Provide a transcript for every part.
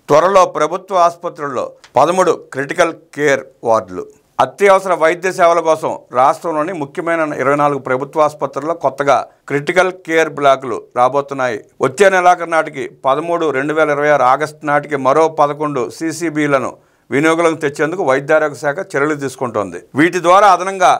త్వరలో ప్రభుత్వ ఆసుపత్రుల్లో 13 క్రిటికల్ కేర్ వార్డులు. అత్యవసర వైద్య సేవల కోసం రాష్ట్రంలోని ముఖ్యమైన 24 ప్రభుత్వ ఆసుపత్రుల్లో కొత్తగా క్రిటికల్ కేర్ బ్లాకులు రాబోతున్నాయి. వచ్చే నెలాఖరు నాటికి 13/2026 ఆగస్టు నాటికి మరో 11 CCBలను వినియోగంలోకి తెచ్చేందుకు వైద్యారోగ్య శాఖ చర్యలు తీసుకుంటోంది. వీటి ద్వారా అదనంగా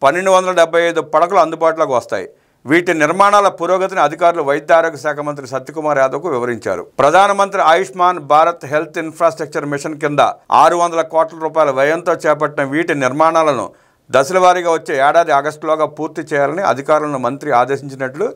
1275 పడకలు అందుబాటులోకి వస్తాయి. వీటి నిర్మాణాల పురోగతిని అధికారులు వైద్యారోగ్య శాఖ మంత్రి సత్యకుమార్ యాదవ్కు వివరించారు. ప్రధానమంత్రి Ayushman Bharat health infrastructure machine కింద 600 కోట్ల రూపాయల వ్యయంతో చేపట్టిన వీటి నిర్మాణాలను దశలవారీగా వచ్చే ఏడాది ఆగస్టులోగా పూర్తి చేయాలని అధికారులను మంత్రి ఆదేశించినట్లు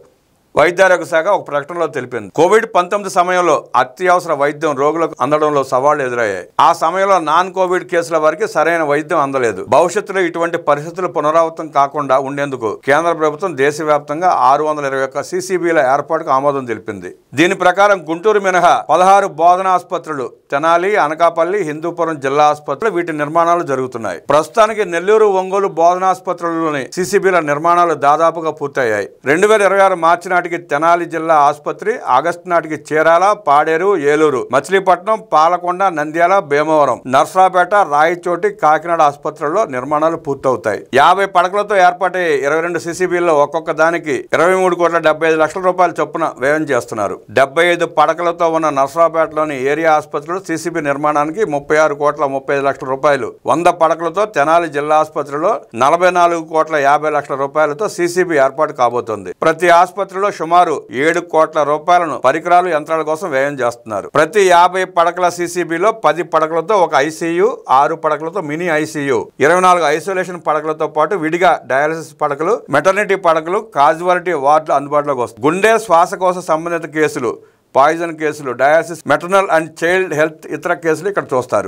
వైద్యారోగ్య శాఖ ఒక ప్రకటనలో తెలిపింది. కోవిడ్-19 సమయంలో అత్యవసర వైద్యం రోగులకు అందడంలో సవాళ్లు ఎదురయ్యాయి. ఆ సమయంలో నాన్ కోవిడ్ కేసుల వారికి సరైన వైద్యం అందలేదు. భవిష్యత్తులో ఇటువంటి పరిస్థితులు పునరావృతం కాకుండా ఉండేందుకు కేంద్ర ప్రభుత్వం దేశవ్యాప్తంగా 621 CCBల ఏర్పాటుకు ఆమోదం తెలిపింది. దీని ప్రకారం గుంటూరు మినహా 16 బోధనా ఆసుపత్రులు, తెనాలి, అనకాపల్లి, హిందూపురం జిల్లా ఆసుపత్రులు వీటి నిర్మాణాలు జరుగుతున్నాయి. ప్రస్తుతానికి నెల్లూరు, ఒంగోలు బోధనా ఆసుపత్రుల్లోని CCBల నిర్మాణాలు దాదాపుగా పూర్తయ్యాయి. 2026 మార్చి నాటికి తెనాలి జిల్లా ఆసుపత్రి, ఆగస్టు నాటికి చీరాల, పాడేరు, ఏలూరు, మచిలీపట్నం, పాలకొండ, నంద్యాల, భీమవరం, నర్సరావుపేట, రాయచోటి, కాకినాడ ఆసుపత్రుల్లో నిర్మాణాలు పూర్తవుతాయి. 50 పడకలతో ఏర్పాటయ్యే 22 CCBల్లో ఒక్కొక్క దానికి 23,75,00,000 రూపాయల చొప్పున వ్యయం చేస్తున్నారు. 75 పడకలతో ఉన్న నర్సరావుపేటలోని ఏరియా ఆసుపత్రిలో CCB నిర్మాణానికి 36,35,00,000 రూపాయలు, 100 పడకలతో తెనాలి జిల్లా ఆసుపత్రిలో 44,50,00,000 రూపాయలతో CCB ఏర్పాటు కాబోతోంది. ప్రతి ఆసుపత్రిలో సుమారు 7 కోట్ల రూపాయలను పరికరాలు, యంత్రాల కోసం వ్యయం చేస్తున్నారు. ప్రతి 50 పడకల CCBలో 10 పడకలతో ఒక ICU, 6 పడకలతో మినీ ICU, 24 ఐసోలేషన్ పడకలతో పాటు విడిగా డయాలసిస్ పడకలు, మెటర్నిటీ పడకలు, కాజువాలిటీ వార్డులు అందుబాటులోకి వస్తాయి. గుండె, శ్వాసకోశ సంబంధిత కేసులు, పాయిజన్ కేసులు, dialysis, maternal and child health ఇతర కేసులు ఇక్కడ చూస్తారు.